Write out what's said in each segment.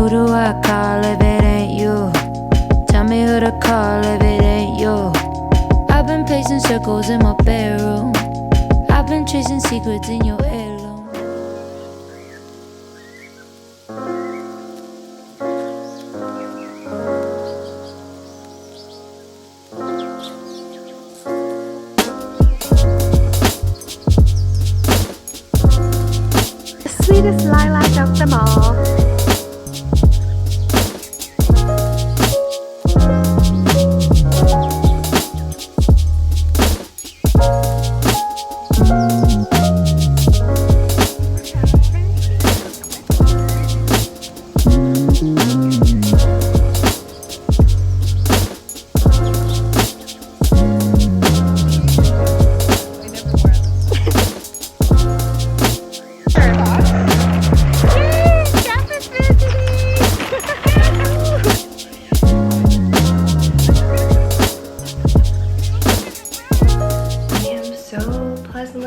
Who do I call if it ain't you? Tell me who to call if it ain't you. I've been pacing circles in my bedroom. I've been chasing secrets in your heirloom. The sweetest lilac of them all.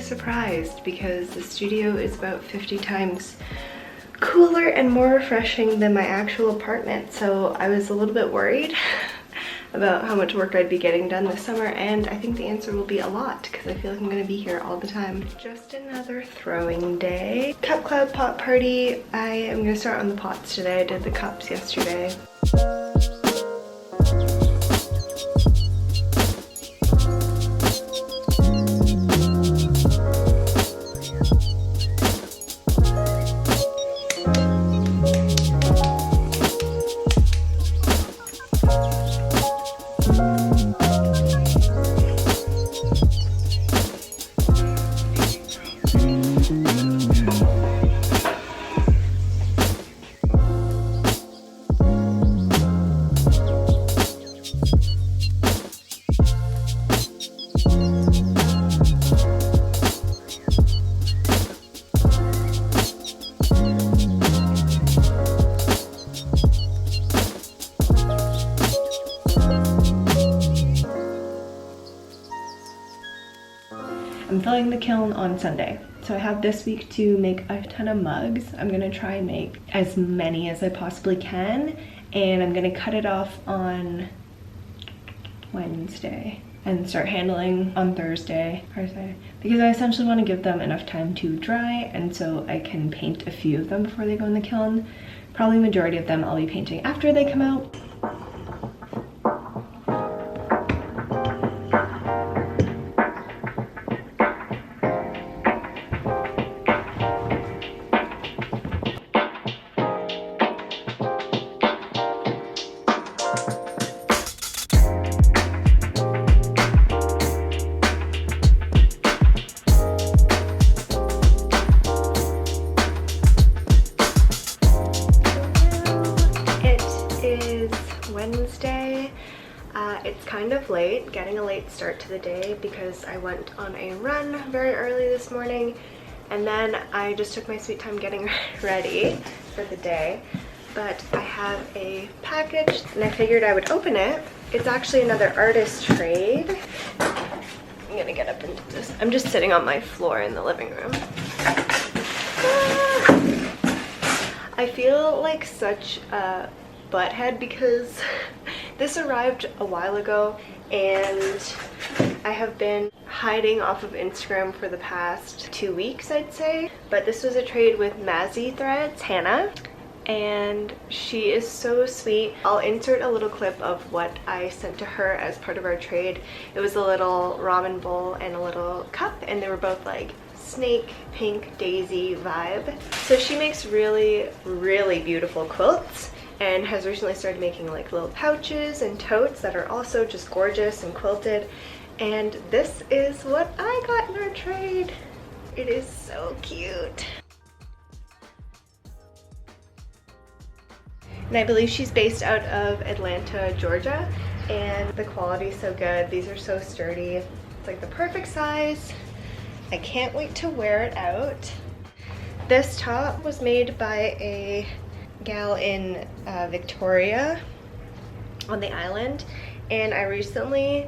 Surprised because the studio is about 50 times cooler and more refreshing than my actual apartment, so I was a little bit worried about how much work I'd be getting done this summer, and I think the answer will be a lot because I feel like I'm gonna be here all the time. Just another throwing day. Cup Club pot party. I am gonna start on the pots today. I did the cups yesterday. I'm filling the kiln on Sunday, so I have this week to make a ton of mugs. I'm gonna try and make as many as I possibly can, and I'm gonna cut it off on Wednesday and start handling on Thursday, because I essentially want to give them enough time to dry, and so I can paint a few of them before they go in the kiln. Probably majority of them I'll be painting after they come out. Wednesday. It's kind of late, getting a late start to the day because I went on a run very early this morning, and then I just took my sweet time getting ready for the day. But I have a package and I figured I would open it. It's actually another artist trade. I'm gonna get up into this. I'm just sitting on my floor in the living room. I feel like such a butthead because this arrived a while ago and I have been hiding off of Instagram for the past 2 weeks, I'd say. But this was a trade with Mazzy Threads, Hannah, and she is so sweet. I'll insert a little clip of what I sent to her as part of our trade. It was a little ramen bowl and a little cup, and they were both like snake pink daisy vibe. So she makes really, really beautiful quilts and has recently started making like little pouches and totes that are also just gorgeous and quilted. And this is what I got in our trade. It is so cute. And I believe she's based out of Atlanta, Georgia, and the quality is so good. These are so sturdy. It's like the perfect size. I can't wait to wear it out. This top was made by a gal in Victoria on the island, and I recently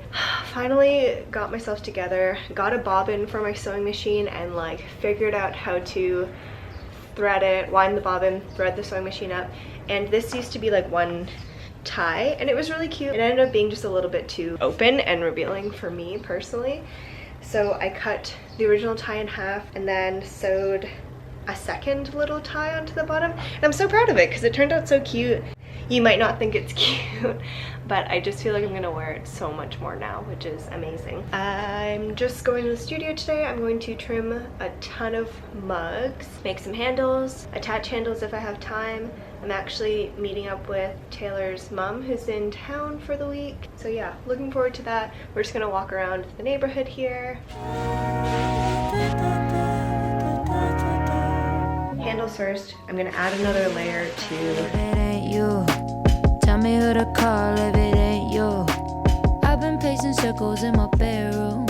finally got myself together, got a bobbin for my sewing machine, and like figured out how to thread it, wind the bobbin, thread the sewing machine up, and this used to be like one tie, and it was really cute. It ended up being just a little bit too open and revealing for me personally, so I cut the original tie in half and then sewed a second little tie onto the bottom, and I'm so proud of it because it turned out so cute. You might not think it's cute, but I just feel like I'm gonna wear it so much more now, which is amazing. I'm just going to the studio today. I'm going to trim a ton of mugs, make some handles, attach handles if I have time. I'm actually meeting up with Taylor's mom who's in town for the week. So yeah, looking forward to that. We're just gonna walk around the neighborhood here. Handles first. I'm gonna add another layer to... If it ain't you, tell me who to call if it ain't you. I've been pacing circles in my bedroom.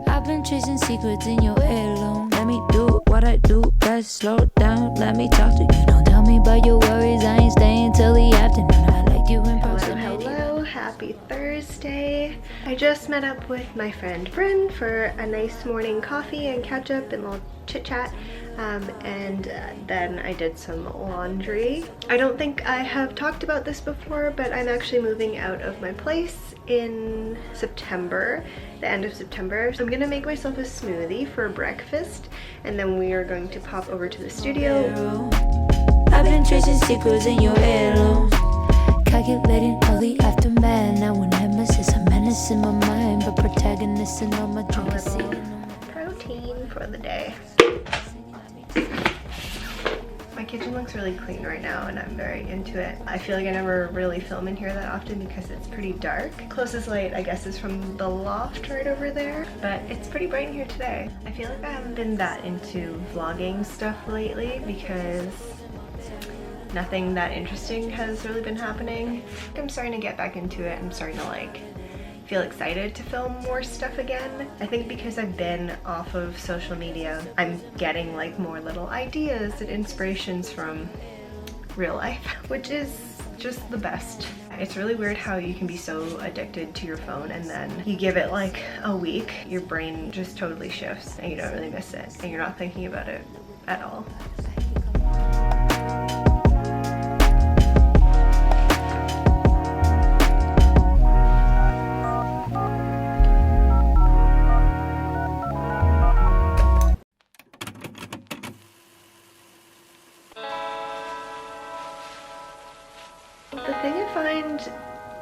I've been chasing secrets in your heirloom. Let me do what I do best. Slow down, let me talk to you. Don't tell me about your worries. I ain't staying till the afternoon. I like you in person. Hello, happy Thursday. I just met up with my friend Bryn for a nice morning coffee and catch up and a little chit chat. Then I did some laundry. I don't think I have talked about this before, but I'm actually moving out of my place in September, the end of September. So I'm gonna make myself a smoothie for breakfast, and then we are going to pop over to the studio. I've been tracing secrets in your heirlooms, calculating all the aftermath. Now when nemesis, a menace in my mind, but protagonist in all my dreams. Protein for the day. My kitchen looks really clean right now and I'm very into it. I feel like I never really film in here that often because it's pretty dark. Closest light I guess is from the loft right over there, but it's pretty bright in here today. I feel like I haven't been that into vlogging stuff lately because nothing that interesting has really been happening. I'm starting to get back into it. I'm starting to like feel excited to film more stuff again. I think because I've been off of social media, I'm getting like more little ideas and inspirations from real life, which is just the best. It's really weird how you can be so addicted to your phone and then you give it like a week, your brain just totally shifts and you don't really miss it and you're not thinking about it at all. The thing I find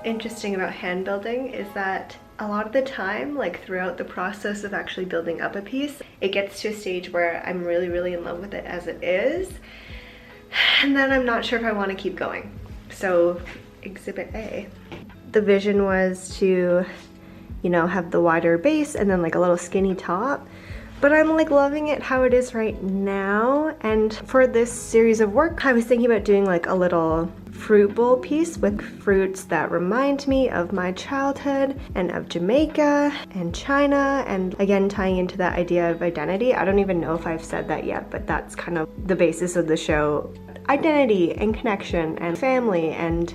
interesting about hand building is that a lot of the time, like throughout the process of actually building up a piece, it gets to a stage where I'm really in love with it as it is, and then I'm not sure if I want to keep going. So exhibit A. The vision was to, you know, have the wider base and then like a little skinny top. But I'm like loving it how it is right now. And for this series of work, I was thinking about doing like a little fruit bowl piece with fruits that remind me of my childhood and of Jamaica and China, and again tying into that idea of identity. I don't even know if I've said that yet, but that's kind of the basis of the show. Identity and connection and family, and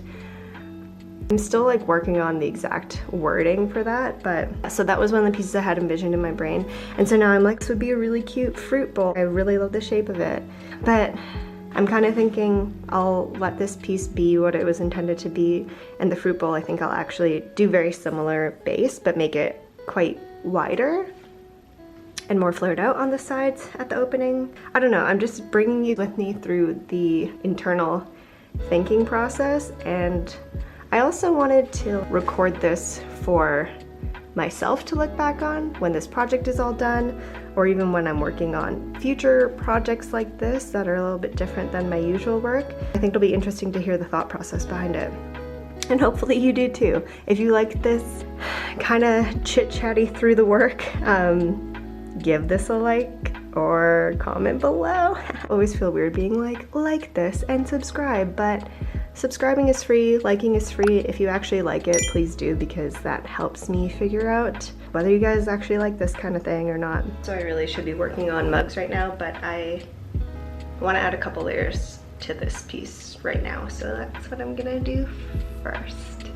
I'm still like working on the exact wording for that, but so that was one of the pieces I had envisioned in my brain. And so now I'm like, this would be a really cute fruit bowl. I really love the shape of it, but I'm kind of thinking I'll let this piece be what it was intended to be, and the fruit bowl I think I'll actually do very similar base, but make it quite wider and more flared out on the sides at the opening. I don't know, I'm just bringing you with me through the internal thinking process, and I also wanted to record this for myself to look back on when this project is all done, or even when I'm working on future projects like this that are a little bit different than my usual work. I think it'll be interesting to hear the thought process behind it. And hopefully you do too. If you like this kind of chit-chatty through the work, give this a like or comment below. I always feel weird being like this and subscribe, but subscribing is free, liking is free. If you actually like it, please do, because that helps me figure out whether you guys actually like this kind of thing or not. So I really should be working on mugs right now, but I want to add a couple layers to this piece right now. So that's what I'm gonna do first.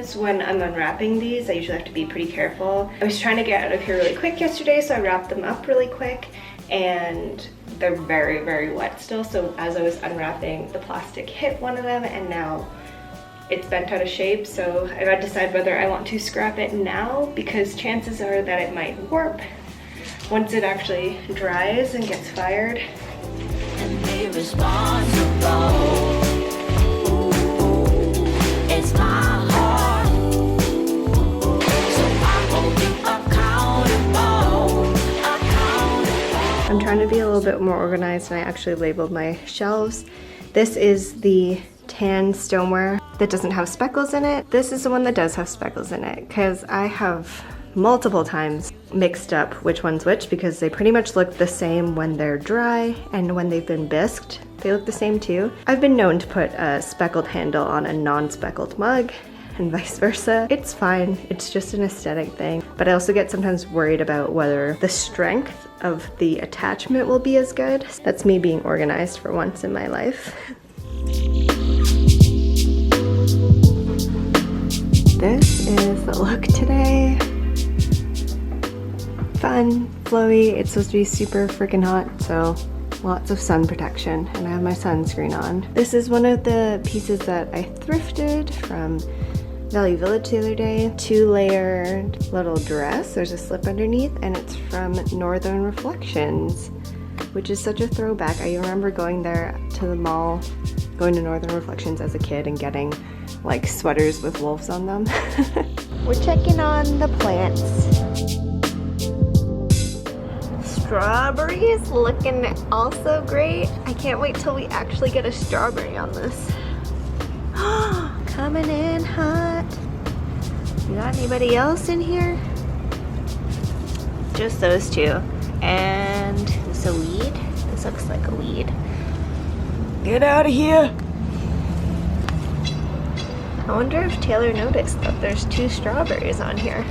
Sometimes when I'm unwrapping these, I usually have to be pretty careful. I was trying to get out of here really quick yesterday, so I wrapped them up really quick, and they're very, very wet still. So as I was unwrapping, the plastic hit one of them, and now it's bent out of shape. So I gotta decide whether I want to scrap it now, because chances are that it might warp once it actually dries and gets fired. And be responsible. It's my heart, so I hold you accountable. I'm trying to be a little bit more organized, and I actually labeled my shelves. This is the tan stoneware that doesn't have speckles in it. This is the one that does have speckles in it, because I have multiple times mixed up which one's which, because they pretty much look the same when they're dry, and when they've been bisqued, they look the same too. I've been known to put a speckled handle on a non-speckled mug, and vice versa. It's fine, it's just an aesthetic thing. But I also get sometimes worried about whether the strength of the attachment will be as good. That's me being organized for once in my life. This is the look today. Fun, flowy. It's supposed to be super freaking hot, so lots of sun protection, and I have my sunscreen on. This is one of the pieces that I thrifted from Value Village the other day. 2-layered little dress. There's a slip underneath, and it's from Northern Reflections, which is such a throwback. I remember going there to the mall, going to Northern Reflections as a kid and getting like sweaters with wolves on them. We're checking on the plants. Strawberries looking also great. I can't wait till we actually get a strawberry on this. Coming in hot. You got anybody else in here? Just those two. And is this a weed? This looks like a weed. Get out of here. I wonder if Taylor noticed that there's 2 strawberries on here.